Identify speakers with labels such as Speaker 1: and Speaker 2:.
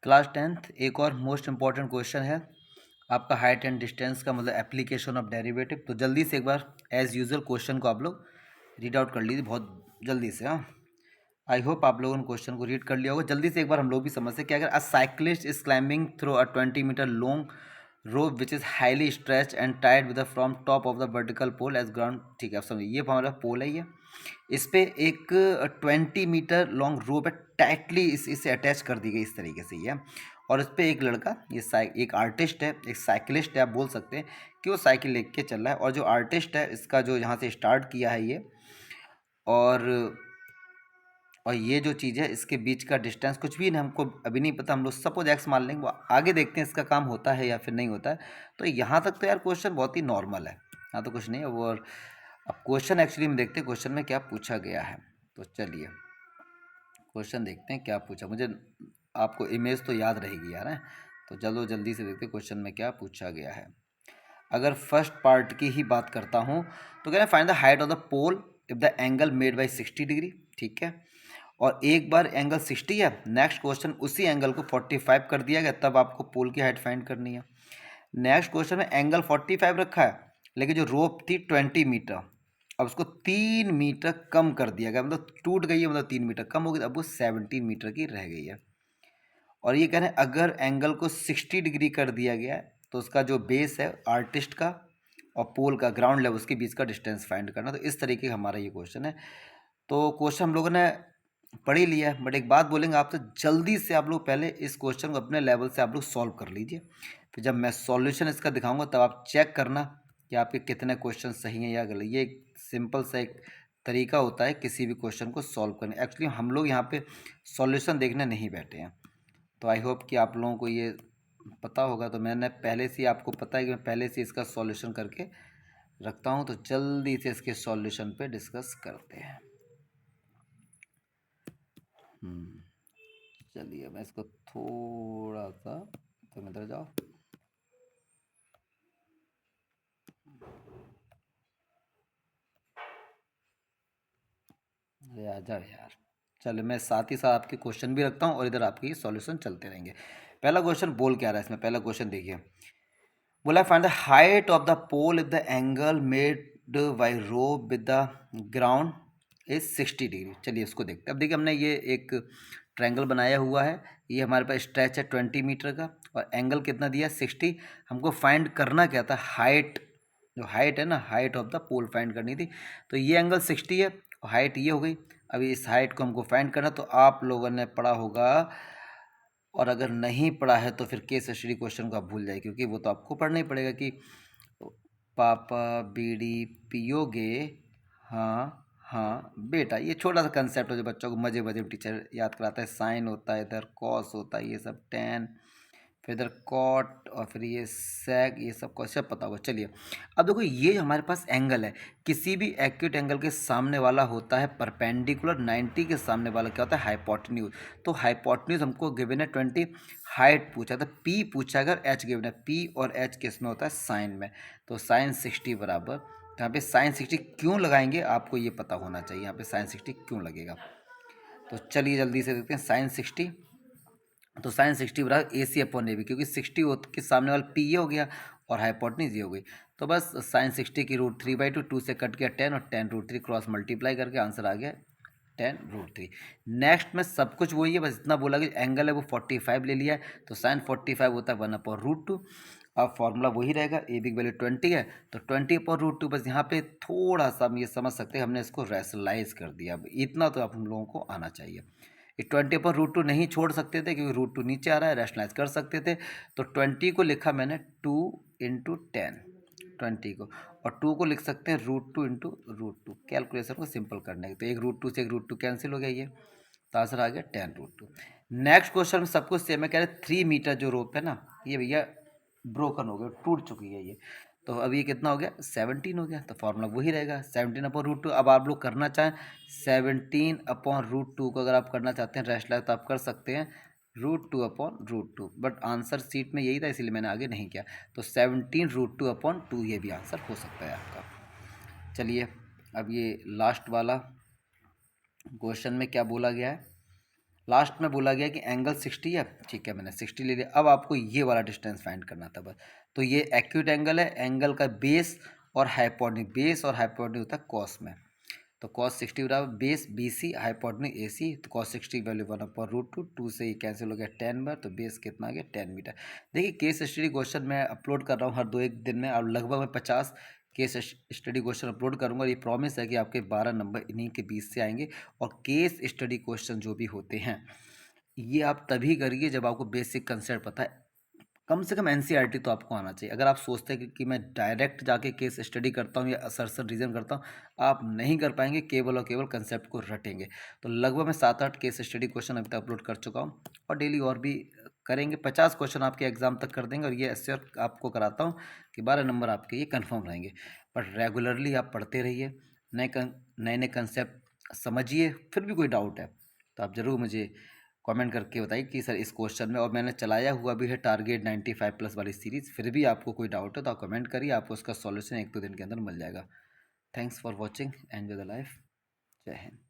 Speaker 1: Class 10th एक और most important question है आपका हाइट एंड डिस्टेंस का, मतलब एप्लीकेशन ऑफ डेरिवेटिव। तो जल्दी से एक बार एज यूजुअल क्वेश्चन को आप लोग रीड आउट कर लीजिए बहुत जल्दी से। हाँ, आई होप आप लोगों ने क्वेश्चन को रीड कर लिया होगा। जल्दी से एक बार हम लोग भी समझते हैं कि अगर a cyclist is climbing through a 20 metre long rope which is highly stretch and tied with from top of the vertical pole as ground. ठीक है, आप समझिए, ये हमारा पोल है, ये इस पे एक 20 मीटर लॉन्ग रोप है, टाइटली इसे अटैच कर दी गई इस तरीके से ये। और इस पे एक लड़का, एक आर्टिस्ट है, एक साइकिलिस्ट है, आप बोल सकते हैं कि वो साइकिल लेके चल रहा है। और जो आर्टिस्ट है इसका जो यहाँ से स्टार्ट किया है ये, और ये जो चीज़ है इसके बीच का डिस्टेंस कुछ भी नहीं, हमको अभी नहीं पता, हम लोग सपोज एक्स मान लेंगे, वो आगे देखते हैं इसका काम होता है या फिर नहीं होता है। तो यहाँ तक तो यार क्वेश्चन बहुत ही नॉर्मल है, यहाँ तो कुछ नहीं है वो। और अब क्वेश्चन एक्चुअली में देखते हैं क्वेश्चन में क्या पूछा गया है। तो चलिए क्वेश्चन देखते हैं क्या पूछा। मुझे आपको इमेज तो याद रहेगी यार है, तो चलो जल्दी से देखते हैं क्वेश्चन में क्या पूछा गया है। अगर फर्स्ट पार्ट की ही बात करता हूँ तो कह रहे हैं find the height of the pole if the angle made by 60 degree. ठीक है, और एक बार एंगल 60 है, नेक्स्ट क्वेश्चन उसी एंगल को 45 कर दिया गया, तब आपको पोल की हाइट फाइंड करनी है। नेक्स्ट क्वेश्चन में एंगल 45 रखा है, लेकिन जो रोप थी 20 मीटर, अब उसको 3 मीटर कम कर दिया गया, मतलब टूट गई है, मतलब 3 मीटर कम हो गई, अब वो 17 मीटर की रह गई है। और ये कह रहे हैं अगर एंगल को 60 डिग्री कर दिया गया है तो उसका जो बेस है आर्टिस्ट का और पोल का ग्राउंड लेवल उसके बीच का डिस्टेंस फाइंड करना। तो इस तरीके का हमारा ये क्वेश्चन है। तो क्वेश्चन हम लोगों ने पढ़ ही लिया है, बट एक बात बोलेंगे आपसे, जल्दी से आप लोग पहले इस क्वेश्चन को अपने लेवल से आप लोग सॉल्व कर लीजिए, फिर जब मैं सॉल्यूशन इसका दिखाऊंगा तब आप चेक करना कि आपके कितने क्वेश्चन सही हैं या गलत। ये एक सिंपल सा एक तरीका होता है किसी भी क्वेश्चन को सॉल्व करने। एक्चुअली हम लोग यहाँ पे सॉल्यूशन देखने नहीं बैठे हैं। तो आई होप कि आप लोगों को ये पता होगा। तो मैंने पहले से ही, आपको पता है कि मैं पहले से इसका सॉल्यूशन करके रखता हूँ। तो जल्दी से इसके सॉल्यूशन पे डिस्कस करते हैं। चलिए मैं इसको थोड़ा सा, तो इधर जाओ, अरे आ जाओ यार। चलो मैं साथ ही साथ आपके क्वेश्चन भी रखता हूँ और इधर आपके सॉल्यूशन चलते रहेंगे। पहला क्वेश्चन बोल क्या रहा है इसमें, पहला क्वेश्चन देखिए, बोला find the height of the pole if the angle made by rope with the ground is 60 degree. चलिए इसको देखते हैं। अब देखिए हमने ये एक ट्रायंगल बनाया हुआ है, ये हमारे पास स्ट्रेच है 20 मीटर का और एंगल कितना दिया 60। हमको फाइंड करना क्या था, हाइट, जो हाइट है ना, height of the pole find करनी थी। तो ये एंगल 60 है और हाइट ये हो गई। अभी इस हाइट को हमको फाइंड करना, तो आप लोगों ने पढ़ा होगा, और अगर नहीं पढ़ा है तो फिर केस स्टडी क्वेश्चन को आप भूल जाए, क्योंकि वो तो आपको पढ़ना ही पड़ेगा कि पापा बीड़ी पियोगे, हाँ हाँ बेटा। ये छोटा सा कंसेप्ट है जो बच्चों को मजे मजे में टीचर याद कराता है। साइन होता है, इधर कॉस होता है, ये सब टेन, फिर इधर कॉट, और फिर ये सेक, ये सब कॉन्सेप्ट पता होगा। चलिए अब देखो, ये हमारे पास एंगल है, किसी भी एक्यूट एंगल के सामने वाला होता है परपेंडिकुलर, 90 के सामने वाला क्या होता है, हाइपोटेन्यूज। तो हाइपोटेन्यूज हमको गिवन है 20, हाइट पूछा था, पी पूछा, अगर एच गिवन है, पी और एच किस में होता है, साइन में। तो साइन 60 बराबर, तो यहाँ पे साइन 60 क्यों लगाएंगे आपको ये पता होना चाहिए, यहाँ पे साइन 60 क्यों लगेगा। तो चलिए जल्दी से देखते हैं साइन 60। तो साइन 60 बराबर ए सी अपॉन ए बी, क्योंकि 60 के सामने वाला पी ये हो गया और हाइपोटेन्यूज ये हो गई। तो बस साइन 60 की √3/2, 2 से कट गया 10 और 10√3 क्रॉस मल्टीप्लाई करके आंसर आ गया 10√3। नेक्स्ट में सब कुछ वही है, बस इतना बोला कि एंगल है वो 45 ले लिया है, तो साइन 45 होता है 1/√2। अब फॉर्मूला वही रहेगा, ए बी की वैल्यू 20 है तो 20/√2। बस यहाँ पे थोड़ा सा हम ये समझ सकते हैं, हमने इसको रैशनलाइज कर दिया। अब इतना तो आप हम लोगों को आना चाहिए। ये 20/√2 नहीं छोड़ सकते थे क्योंकि √2 नीचे आ रहा है, रैशनलाइज कर सकते थे। तो 20 को लिखा मैंने 2 इंटू 10, 20 को, और 2 को लिख सकते हैं √2 इंटू √2, कैलकुलेशन को सिंपल करने के। तो एक √2 से एक √2 कैंसिल हो गया, ये तो आंसर आ गया 10√2। नेक्स्ट क्वेश्चन में सब कुछ सेम है, कह रहे 3 मीटर जो रोप है ना, ये भैया ब्रोकन हो गया, टूट चुकी है ये। तो अब ये कितना हो गया 17 हो गया, तो फॉर्मूला वही रहेगा 17/√2। अब आप लोग करना चाहें 17/√2 को अगर आप करना चाहते हैं रैशनलाइज तो आप कर सकते हैं √2/√2, बट आंसर सीट में यही था इसलिए मैंने आगे नहीं किया। तो 17√2/2 ये भी आंसर हो सकता है आपका। चलिए अब ये लास्ट वाला क्वेश्चन में क्या बोला गया है, लास्ट में बोला गया कि एंगल 60 है, ठीक है मैंने 60 ले लिया। अब आपको ये वाला डिस्टेंस फाइंड करना था बस। तो ये एक्यूट एंगल है, एंगल का बेस और हाइपोटेन्यूज, बेस और हाइपोटेन्यूज होता है कॉस में। तो कॉस 60 बराबर base B C, hypotenuse A सी। तो कॉस 60 वैल्यू 1/√2, 2 से ये कैंसिल हो गया 10 बार, तो बेस कितना आ गया 10 मीटर। देखिए केस स्टडी क्वेश्चन मैं अपलोड कर रहा हूँ हर 2-1 दिन में, और लगभग मैं 50 केस स्टडी क्वेश्चन अपलोड करूंगा। ये प्रॉमिस है कि आपके 12 नंबर इन्हीं के बीच से आएंगे। और केस स्टडी क्वेश्चन जो भी होते हैं ये आप तभी करिए जब आपको बेसिक कंसेप्ट पता है, कम से कम एनसीईआरटी तो आपको आना चाहिए। अगर आप सोचते हैं कि मैं डायरेक्ट जाके केस स्टडी करता हूँ या असरसर रीजन करता हूँ, आप नहीं कर पाएंगे, केवल और केवल कंसेप्ट को रटेंगे। तो लगभग मैं 7-8 केस स्टडी क्वेश्चन अभी तक अपलोड कर चुका हूँ, और डेली और भी करेंगे। 50 क्वेश्चन आपके एग्जाम तक कर देंगे, और ये एश्योर आपको कराता हूँ कि 12 नंबर आपके ये कन्फर्म रहेंगे। बट रेगुलरली आप पढ़ते रहिए, नए नए कंसेप्ट समझिए। फिर भी कोई डाउट है तो आप ज़रूर मुझे कमेंट करके बताइए कि सर इस क्वेश्चन में, और मैंने चलाया हुआ भी है टारगेट 95+ वाली सीरीज़। फिर भी आपको कोई डाउट है तो आप कमेंट करिए, आपको उसका सॉल्यूशन 1-2 दिन के अंदर मिल जाएगा। Thanks for watching, enjoy the life. जय हिंद।